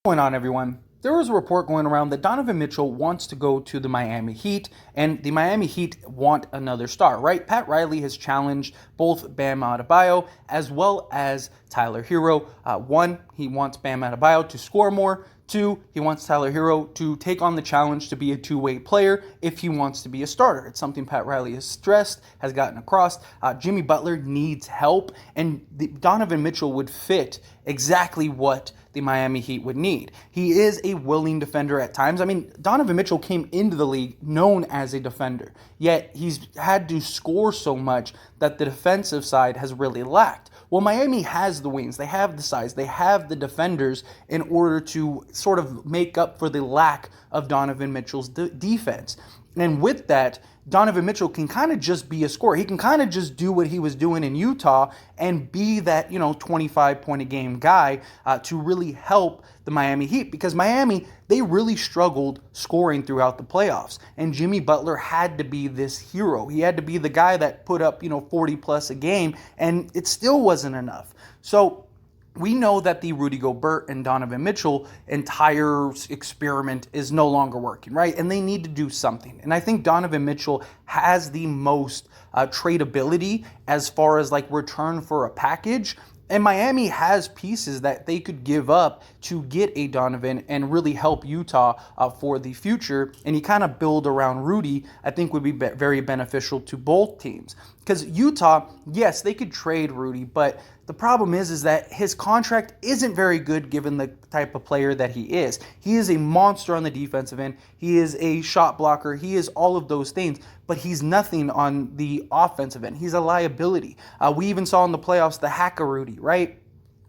going on, everyone? There was a report going around that Donovan Mitchell wants to go to the Miami Heat, and the Miami Heat want another star, right? Pat Riley has challenged both Bam Adebayo as well as Tyler Hero. One, he wants Bam Adebayo to score more. Two, he wants Tyler Hero to take on the challenge to be a two-way player if he wants to be a starter. It's something Pat Riley has stressed, has gotten across. Jimmy Butler needs help, and Donovan Mitchell would fit exactly what the Miami Heat would need. He is a willing defender at times. I mean, Donovan Mitchell came into the league known as a defender, yet he's had to score so much that the defensive side has really lacked. Well, Miami has the wings, they have the size, they have the defenders in order to sort of make up for the lack of Donovan Mitchell's defense. And with that, Donovan Mitchell can kind of just be a scorer. He can kind of just do what he was doing in Utah and be that, 25-point-a-game guy to really help the Miami Heat. Because Miami, they really struggled scoring throughout the playoffs. And Jimmy Butler had to be this hero. He had to be the guy that put up, 40-plus a game, and it still wasn't enough. So we know that the Rudy Gobert and Donovan Mitchell entire experiment is no longer working, right? And they need to do something. And I think Donovan Mitchell has the most tradability as far as like return for a package. And Miami has pieces that they could give up to get a Donovan and really help Utah for the future. And you kind of build around Rudy, I think would be very beneficial to both teams. Because Utah, yes, they could trade Rudy, but the problem is that his contract isn't very good given the type of player that he is. He is a monster on the defensive end. He is a shot blocker. He is all of those things, but he's nothing on the offensive end. He's a liability. We even saw in the playoffs the hacker Rudy, right?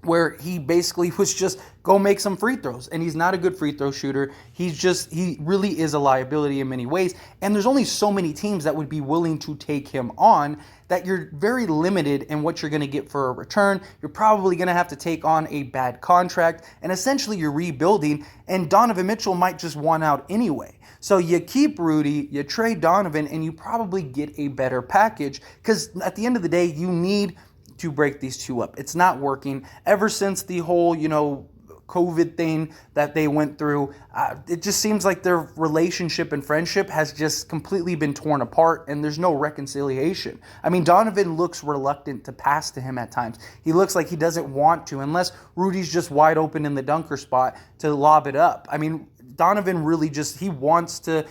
Where he basically was just go make some free throws. And he's not a good free throw shooter. He really is a liability in many ways. And there's only so many teams that would be willing to take him on that you're very limited in what you're going to get for a return. You're probably going to have to take on a bad contract. And essentially you're rebuilding. And Donovan Mitchell might just want out anyway. So you keep Rudy, you trade Donovan, and you probably get a better package. Because at the end of the day, you need to break these two up. It's not working. Ever since the whole, COVID thing that they went through, it just seems like their relationship and friendship has just completely been torn apart and there's no reconciliation. I mean, Donovan looks reluctant to pass to him at times. He looks like he doesn't want to unless Rudy's just wide open in the dunker spot to lob it up. I mean, Donovan really he wants to,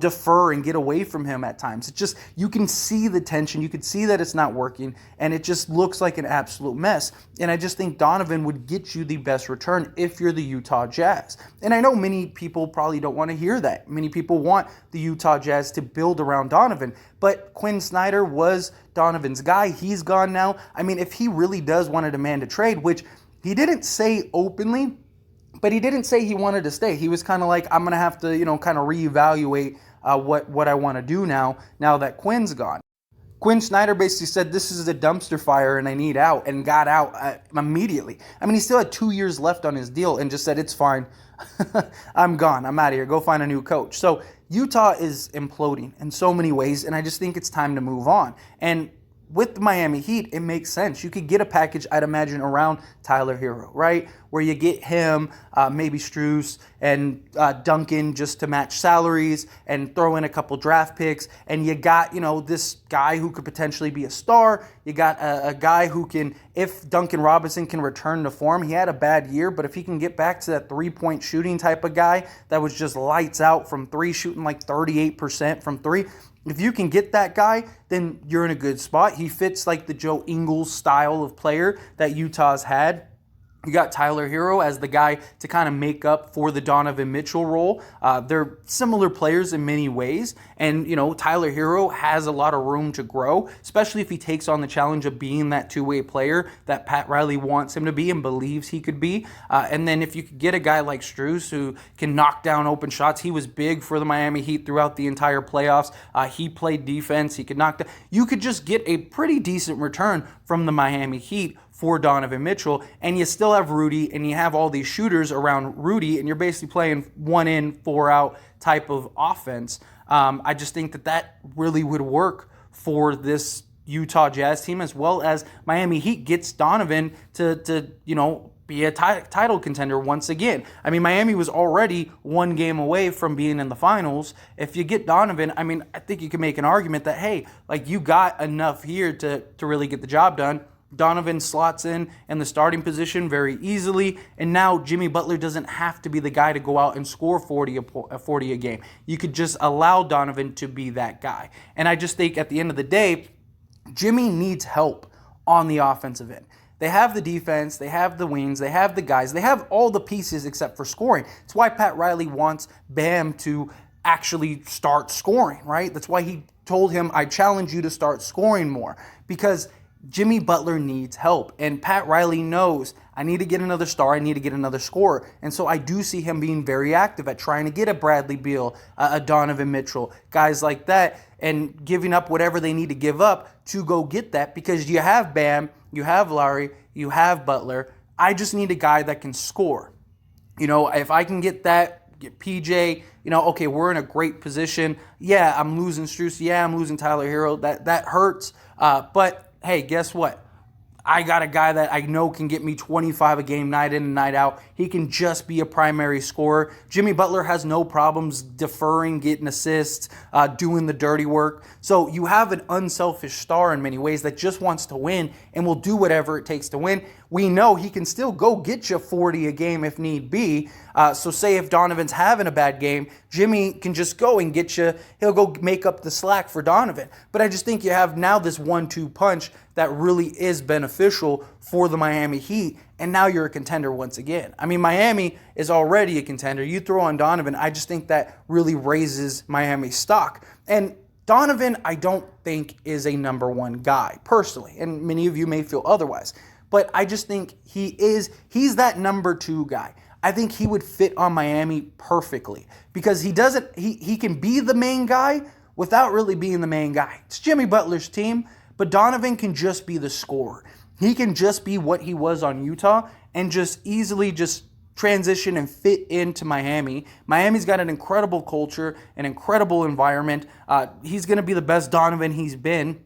defer and get away from him at times. It's just, you can see the tension. You can see that it's not working, and it just looks like an absolute mess. And I just think Donovan would get you the best return if you're the Utah Jazz. And I know many people probably don't want to hear that. Many people want the Utah Jazz to build around Donovan, but Quinn Snyder was Donovan's guy. He's gone now. I mean, if he really does want to demand a trade, which he didn't say openly, but he didn't say he wanted to stay. He was kind of like, I'm going to have to, kind of reevaluate what I want to do now that Quinn's gone. Quinn Snyder basically said, this is a dumpster fire and I need out, and got out immediately. I mean, he still had 2 years left on his deal and just said, it's fine. I'm gone. I'm out of here. Go find a new coach. So Utah is imploding in so many ways, and I just think it's time to move on. And with the Miami Heat, it makes sense. You could get a package, I'd imagine, around Tyler Hero, right? Where you get him, maybe Strus and Duncan just to match salaries and throw in a couple draft picks. And you got, this guy who could potentially be a star. You got a guy who can, if Duncan Robinson can return to form, he had a bad year, but if he can get back to that three-point shooting type of guy that was just lights out from three, shooting like 38% from three, if you can get that guy, then you're in a good spot. He fits like the Joe Ingles style of player that Utah's had. You got Tyler Hero as the guy to kind of make up for the Donovan Mitchell role. They're similar players in many ways. And, Tyler Hero has a lot of room to grow, especially if he takes on the challenge of being that two-way player that Pat Riley wants him to be and believes he could be. And then if you could get a guy like Strus who can knock down open shots, he was big for the Miami Heat throughout the entire playoffs. He played defense. He could knock down. You could just get a pretty decent return from the Miami Heat for Donovan Mitchell, and you still have Rudy, and you have all these shooters around Rudy, and you're basically playing 1 in, 4 out type of offense. I just think that really would work for this Utah Jazz team, as well as Miami Heat gets Donovan to be a title contender once again. I mean, Miami was already one game away from being in the finals. If you get Donovan, I mean, I think you can make an argument that, hey, like, you got enough here to really get the job done. Donovan slots in the starting position very easily, and now Jimmy Butler doesn't have to be the guy to go out and score 40 a game. You could just allow Donovan to be that guy. And I just think at the end of the day, Jimmy needs help on the offensive end. They have the defense, they have the wings, they have the guys, they have all the pieces except for scoring. It's why Pat Riley wants Bam to actually start scoring, right? That's why he told him, I challenge you to start scoring more, because Jimmy Butler needs help. And Pat Riley knows, I need to get another star, I need to get another scorer. And so I do see him being very active at trying to get a Bradley Beal, a Donovan Mitchell, guys like that, and giving up whatever they need to give up to go get that, because you have Bam, you have Lowry, you have Butler. I just need a guy that can score. You know, if I can get that, get PJ, you know, okay, we're in a great position. Yeah, I'm losing Strus. Yeah, I'm losing Tyler Hero. That hurts. But hey, guess what? I got a guy that I know can get me 25 a game, night in and night out. He can just be a primary scorer. Jimmy Butler has no problems deferring, getting assists, doing the dirty work. So you have an unselfish star in many ways that just wants to win and will do whatever it takes to win. We know he can still go get you 40 a game if need be. So say if Donovan's having a bad game, Jimmy can just go and get you. He'll go make up the slack for Donovan. But I just think you have now this 1-2 punch that really is beneficial for the Miami Heat, and now you're a contender once again. I mean, Miami is already a contender. You throw on Donovan, I just think that really raises Miami's stock. And Donovan, I don't think, is a number one guy, personally, and many of you may feel otherwise. But I just think he's that number two guy. I think he would fit on Miami perfectly, because he can be the main guy without really being the main guy. It's Jimmy Butler's team, but Donovan can just be the scorer. He can just be what he was on Utah and just easily just transition and fit into Miami. Miami's got an incredible culture, an incredible environment. He's going to be the best Donovan he's been.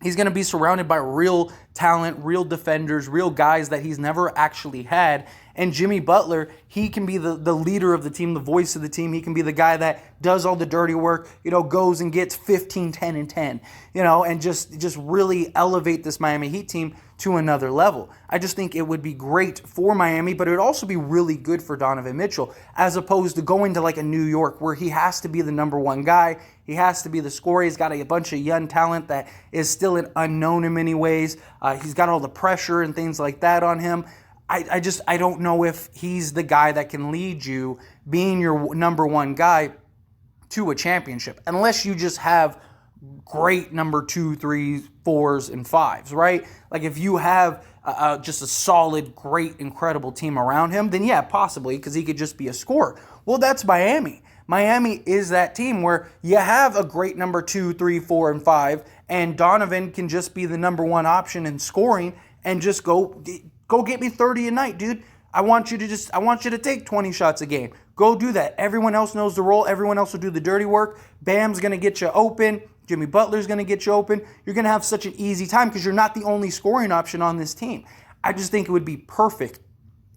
He's going to be surrounded by real talent, real defenders, real guys that he's never actually had. And Jimmy Butler, he can be the leader of the team, the voice of the team. He can be the guy that does all the dirty work, goes and gets 15, 10, and 10, and just really elevate this Miami Heat team to another level. I just think it would be great for Miami, but it would also be really good for Donovan Mitchell, as opposed to going to like a New York where he has to be the number one guy. He has to be the scorer. He's got a bunch of young talent that is still an unknown in many ways. He's got all the pressure and things like that on him. I don't know if he's the guy that can lead you, being your number one guy, to a championship, unless you just have great number 2, 3, 4s, and 5s, right? Like if you have just a solid, great, incredible team around him, then yeah, possibly, because he could just be a scorer. Well, that's Miami. Miami is that team where you have a great number 2, 3, 4, and 5, and Donovan can just be the number one option in scoring and just go get me 30 a night, dude. I want you to take 20 shots a game. Go do that. Everyone else knows the role. Everyone else will do the dirty work. Bam's going to get you open. Jimmy Butler's going to get you open. You're going to have such an easy time because you're not the only scoring option on this team. I just think it would be perfect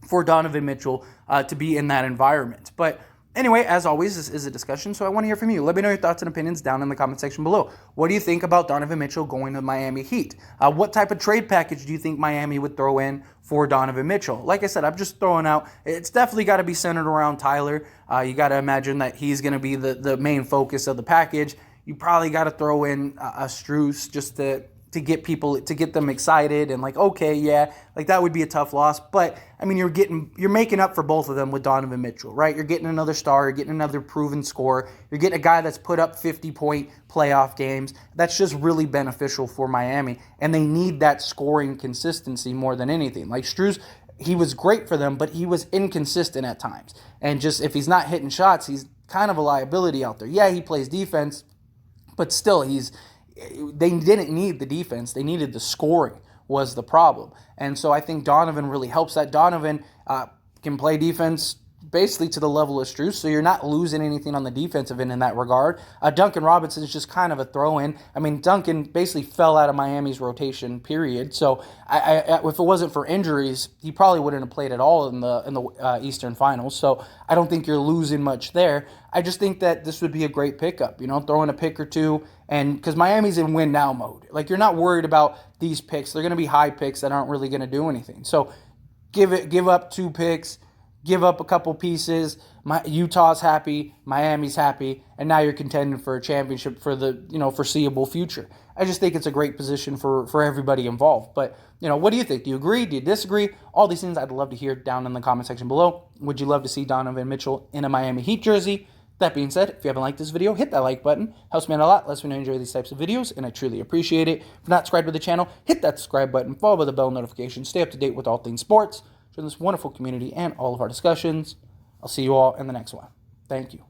for Donovan Mitchell to be in that environment. But anyway, as always, this is a discussion, so I want to hear from you. Let me know your thoughts and opinions down in the comment section below. What do you think about Donovan Mitchell going to Miami Heat? What type of trade package do you think Miami would throw in for Donovan Mitchell? Like I said, I'm just throwing out, it's definitely got to be centered around Tyler. You got to imagine that he's going to be the main focus of the package. You probably got to throw in a Strus just to get people, to get them excited and like, okay, yeah, like that would be a tough loss. But I mean, you're making up for both of them with Donovan Mitchell, right? You're getting another star, you're getting another proven scorer, you're getting a guy that's put up 50-point playoff games. That's just really beneficial for Miami, and they need that scoring consistency more than anything. Like Strus, he was great for them, but he was inconsistent at times. And just if he's not hitting shots, he's kind of a liability out there. Yeah, he plays defense, but still, they didn't need the defense. They needed the scoring was the problem. And so I think Donovan really helps that. Donovan can play defense basically to the level of Strus, so you're not losing anything on the defensive end in that regard. Duncan Robinson is just kind of a throw-in. I mean, Duncan basically fell out of Miami's rotation, period. So if it wasn't for injuries, he probably wouldn't have played at all in the Eastern Finals. So I don't think you're losing much there. I just think that this would be a great pickup, throw in a pick or two, and because Miami's in win-now mode. Like, you're not worried about these picks. They're going to be high picks that aren't really going to do anything. So give up 2 picks, give up a couple pieces. Utah's happy, Miami's happy, and now you're contending for a championship for the foreseeable future. I just think it's a great position for everybody involved. But what do you think? Do you agree? Do you disagree? All these things I'd love to hear down in the comment section below. Would you love to see Donovan Mitchell in a Miami Heat jersey? That being said, if you haven't liked this video, hit that like button. Helps me out a lot, lets me know you enjoy these types of videos, and I truly appreciate it. If you're not subscribed to the channel, hit that subscribe button, follow by the bell notification, stay up to date with all things sports, join this wonderful community and all of our discussions. I'll see you all in the next one. Thank you.